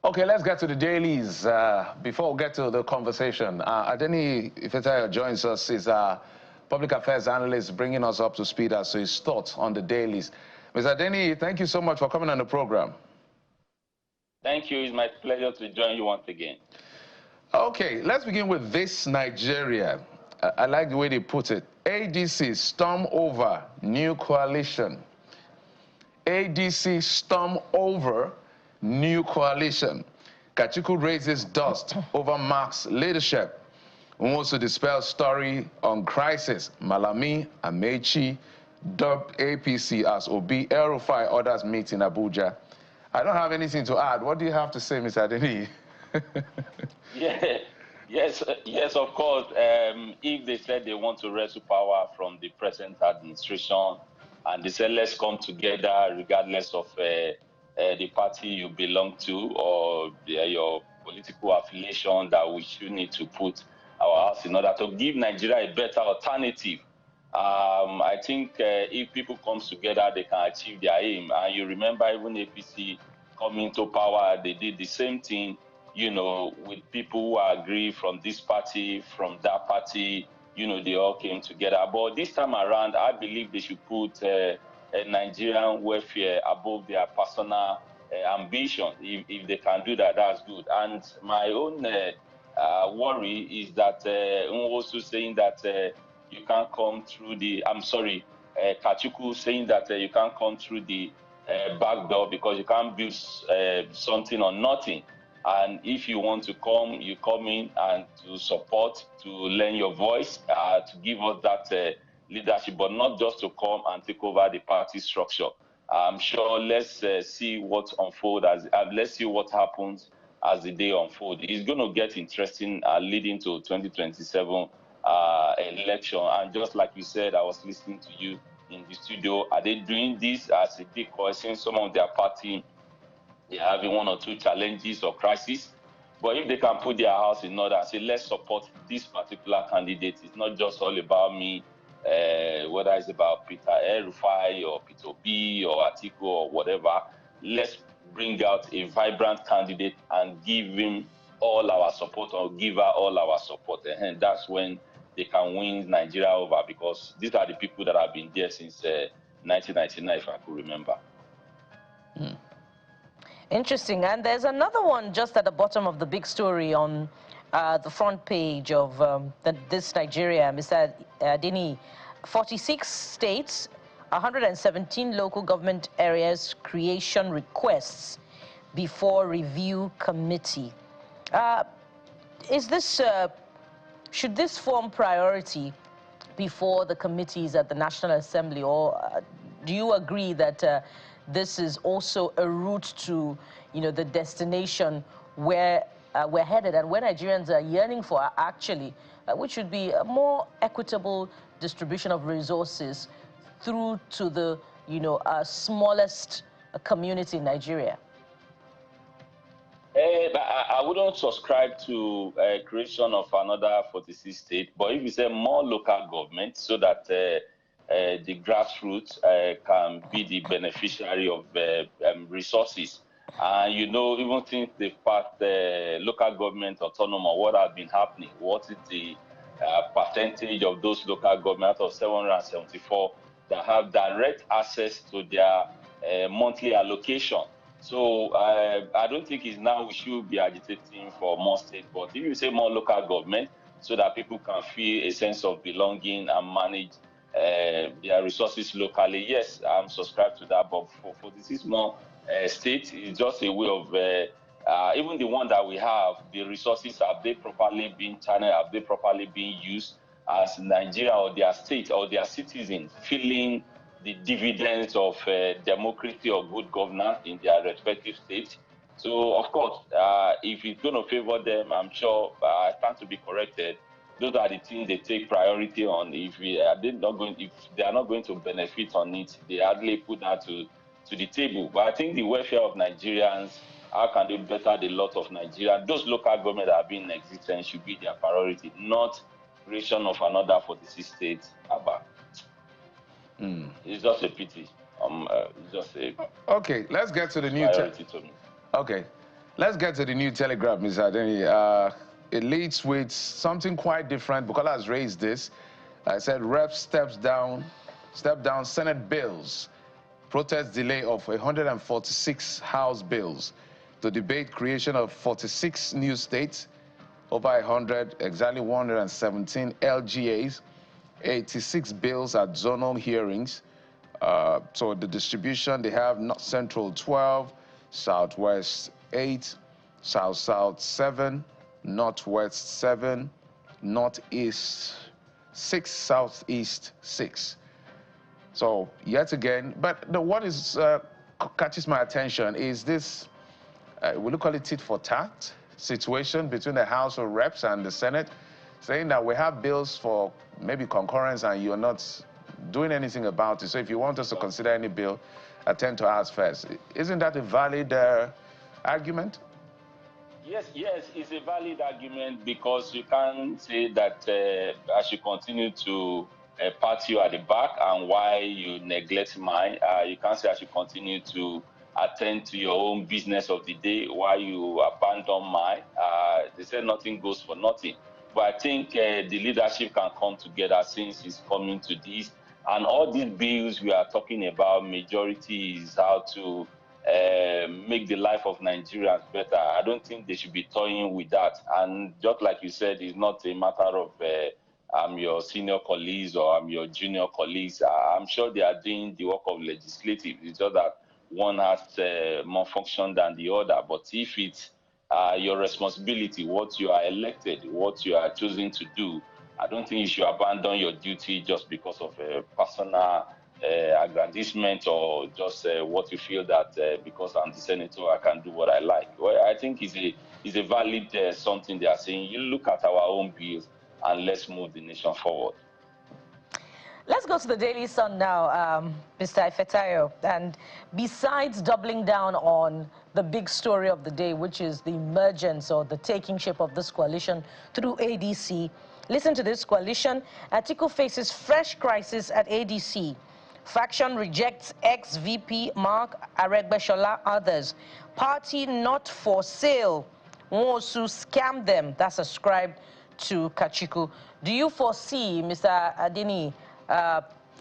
Okay, let's get to the dailies. Before we get to the conversation, Adeni Ifetayo joins us. He's a public affairs analyst, bringing us up to speed as to his thoughts on the dailies. Mr. Adeni, thank you so much for coming on the program. Thank you. It's my pleasure to join you once again. Okay, let's begin with this Nigeria. I like the way they put it. ADC storm over new coalition. ADC storm over new coalition. Kachuku raises dust over Mark's leadership. Wants to dispel story on crisis. Malami Amechi dubbed APC as Obi. El-Rufai others meet in Abuja. I don't have anything to add. What do you have to say, Mr. Adeni? Yes, of course. If they said they want to wrestle power from the present administration, and they said let's come together regardless of the party you belong to or your political affiliation, that we should need to put our house in order to give Nigeria a better alternative. I think if people come together, they can achieve their aim. And you remember even APC coming to power, they did the same thing, you know, with people who agree from this party, from that party, you know, they all came together. But this time around, I believe they should put a Nigerian welfare above their personal ambition. If they can do that, that's good. And my own worry is that also saying that you can't come through the, Kachuku saying that you can't come through the back door because you can't build something on nothing. And if you want to come, you come in and to support, to lend your voice, to give us that leadership, but not just to come and take over the party structure. I'm sure let's see what unfolds, let's see what happens as the day unfolds. It's going to get interesting leading to 2027 election. And just like you said, I was listening to you in the studio. Are they doing this as a big question? Some of their party, they're having one or two challenges or crises. But if they can put their house in order and say, let's support this particular candidate, it's not just all about me, whether it's about Peter El-Rufai or Peter Obi or Atiku or whatever. Let's bring out a vibrant candidate and give him all our support, or give her all our support. And that's when they can win Nigeria over, because these are the people that have been there since 1999, if I could remember. Interesting. And there's another one just at the bottom of the big story on the front page of this Nigeria, Mr. Adeni. 46 states, 117 local government areas creation requests before review committee. Is this should this form priority before the committees at the National Assembly, or do you agree that this is also a route to, you know, the destination where we're headed and where Nigerians are yearning for, actually, which would be a more equitable distribution of resources through to the, you know, smallest community in Nigeria? I wouldn't subscribe to creation of another 46 states, but if you say more local government, so that the grassroots can be the beneficiary of resources. And you know, even since the past local government autonomy, what has been happening? What is the percentage of those local governments out of 774 that have direct access to their monthly allocation? So I don't think it's now we should be agitating for more states, but if you say more local government, so that people can feel a sense of belonging and manage their resources locally, yes, I'm subscribed to that. But for this is more state, it's just a way of even the one that we have, the resources, have they properly been channeled, have they properly been used as Nigeria or their state or their citizens feeling the dividends of democracy or good governance in their respective states. So, of course, if it's going to favor them, I'm sure I stand to be corrected. Those are the things they take priority on. If they are not going to benefit on it, they hardly put that to the table. But I think the welfare of Nigerians, how can they better the lot of Nigerians? Those local governments that have been in existence should be their priority, not creation of another 46 states. It's just a pity. It's just a okay, let's get to the new priority to me. Okay, Let's get to the new Telegraph, Mr. Adeni. It leads with something quite different. Bukola has raised this. I said Rep step down Senate bills. Protest delay of 146 House bills to debate creation of 46 new states, over 100, exactly 117 LGAs, 86 bills at zonal hearings. So the distribution, they have North Central 12, Southwest 8, South 7, Northwest 7, Northeast 6, Southeast 6. So yet again, but what is catches my attention is this, will you call it tit for tat situation between the House of Reps and the Senate, saying that we have bills for maybe concurrence and you're not doing anything about it. So if you want us to consider any bill, attend to us first. Isn't that a valid argument? Yes, it's a valid argument because you can't say that I should continue to pat you at the back and why you neglect mine. You can't say I should continue to attend to your own business of the day while you abandon mine. They say nothing goes for nothing. But I think the leadership can come together since it's coming to this. And all these bills we are talking about, majority is how to make the life of Nigerians better. I don't think they should be toying with that. And just like you said, it's not a matter of I'm your senior colleagues or I'm your junior colleagues. I'm sure they are doing the work of legislative. It's just that one has more function than the other. But if it's your responsibility, what you are elected, what you are choosing to do, I don't think you should abandon your duty just because of a personal aggrandizement or just what you feel that because I'm the senator, I can do what I like. Well, I think is a valid something they are saying. You look at our own bills and let's move the nation forward. Let's go to the Daily Sun now, Mr. Ifetayo. And besides doubling down on the big story of the day, which is the emergence or the taking shape of this coalition through ADC, listen to this coalition. Atiku faces fresh crisis at ADC. Faction rejects ex-VP Mark Aregbesola, others. Party not for sale. Nwosu scam them. That's ascribed to Kachiku. Do you foresee, Mr. Adini,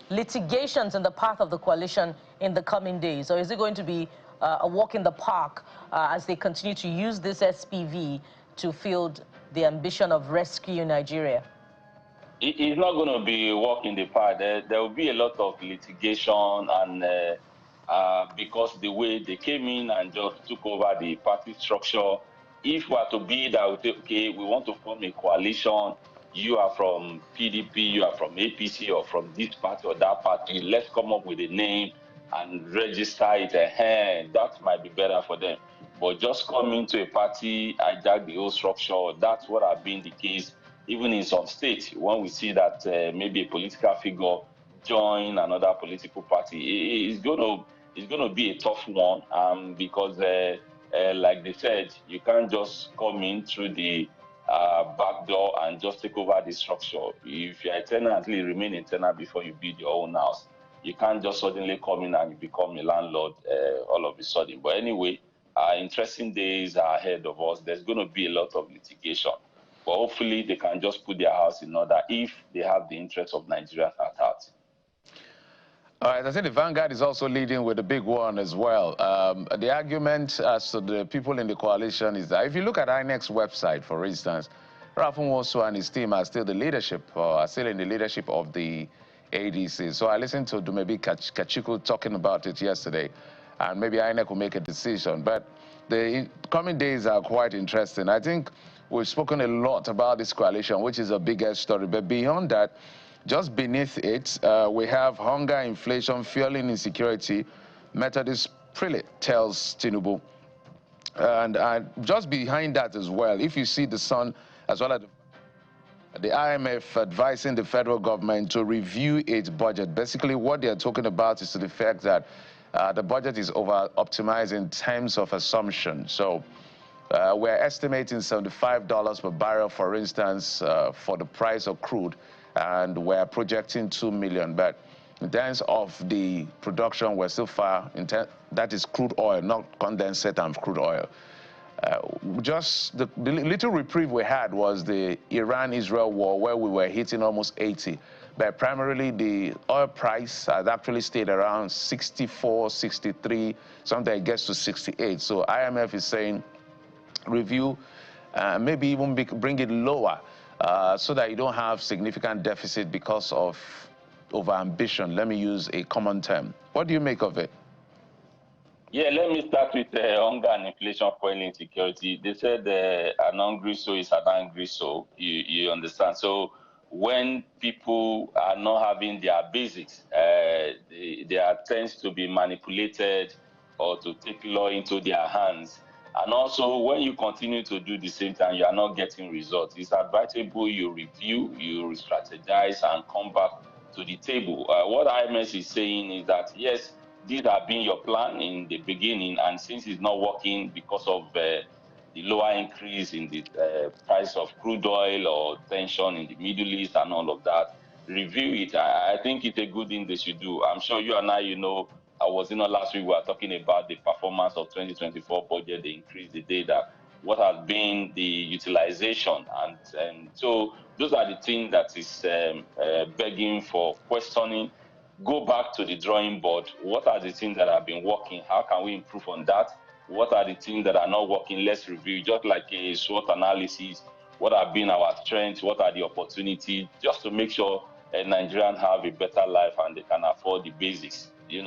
litigations in the path of the coalition in the coming days? Or is it going to be a walk in the park as they continue to use this SPV to field the ambition of rescue Nigeria? It's not going to be a walk in the park. There will be a lot of litigation, and because the way they came in and just took over the party structure, if we are to be that, okay, we want to form a coalition, you are from PDP, you are from APC, or from this party or that party, let's come up with a name and register it. That might be better for them. But just come into a party, hijack the whole structure, that's what has been the case. Even in some states, when we see that maybe a political figure join another political party, it's going to be a tough one because, like they said, you can't just come in through the back door and just take over the structure. If you're a tenant, remain a tenant before you build your own house. You can't just suddenly come in and become a landlord all of a sudden. But anyway, interesting days are ahead of us. There's going to be a lot of litigation. But hopefully they can just put their house in order if they have the interests of Nigeria at heart. All right, I think the Vanguard is also leading with a big one as well. The argument as to the people in the coalition is that if you look at INEC's website, for instance, Rafun Nwosu and his team are still the leadership, are still in the leadership of the ADC. So I listened to Dumebi Kachiku talking about it yesterday, and maybe INEC will make a decision. But the coming days are quite interesting. I think we've spoken a lot about this coalition, which is a bigger story. But beyond that, just beneath it, we have hunger, inflation, fueling insecurity. Methodist prelate tells Tinubu. And just behind that as well, if you see the Sun, as well as the IMF advising the federal government to review its budget. Basically, what they're talking about is to the fact that the budget is over-optimized in terms of assumption. So we're estimating $75 per barrel, for instance, for the price of crude, and we're projecting 2 million. But in terms of the production, we're still far. That is crude oil, not condensate and crude oil. Just the little reprieve we had was the Iran-Israel war, where we were hitting almost 80. But primarily the oil price has actually stayed around 64, 63, sometimes it gets to 68. So IMF is saying review, maybe even bring it lower so that you don't have significant deficit because of over-ambition. Let me use a common term. What do you make of it? Yeah, let me start with hunger and inflation, fuel insecurity. They said an hungry soul is an angry soul. You understand? So when people are not having their basics, they tends to be manipulated or to take law into their hands. And also, when you continue to do the same thing, you are not getting results. It's advisable you review, you strategize, and come back to the table. What IMS is saying is that, yes, these have been your plan in the beginning, and since it's not working because of the lower increase in the price of crude oil or tension in the Middle East and all of that, review it. I think it's a good thing they should do. I'm sure you and I, I was last week, we were talking about the performance of 2024 budget, the increase, the data, what has been the utilization. And so those are the things that is begging for questioning. Go back to the drawing board. What are the things that have been working? How can we improve on that? What are the things that are not working? Let's review, just like a SWOT analysis. What have been our strengths? What are the opportunities? Just to make sure Nigerians have a better life and they can afford the basics. It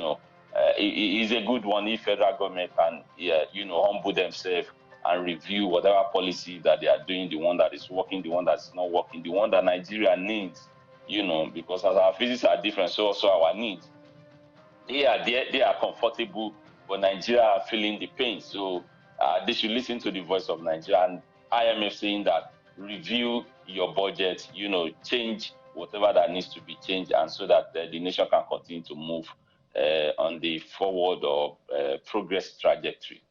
is a good one if federal government can, humble themselves and review whatever policy that they are doing, the one that is working, the one that's not working, the one that Nigeria needs. Because as our physics are different, so also our needs. They are comfortable, but Nigeria are feeling the pain. So they should listen to the voice of Nigeria. And IMF saying that review your budget, change whatever that needs to be changed, and so that the nation can continue to move on the forward or progress trajectory.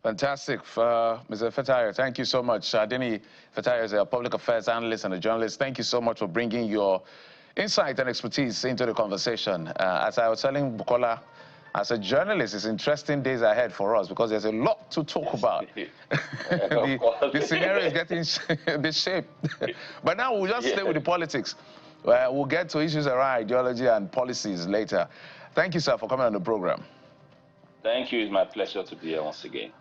Fantastic, Mr. Fetayo. Thank you so much. Adeni Fetayo is a public affairs analyst and a journalist. Thank you so much for bringing your insight and expertise into the conversation. As I was telling Bukola, as a journalist, it's interesting days ahead for us because there's a lot to talk about. the scenario is getting the shape. But now we'll just stay with the politics. We'll get to issues around ideology and policies later. Thank you, sir, for coming on the program. Thank you. It's my pleasure to be here once again.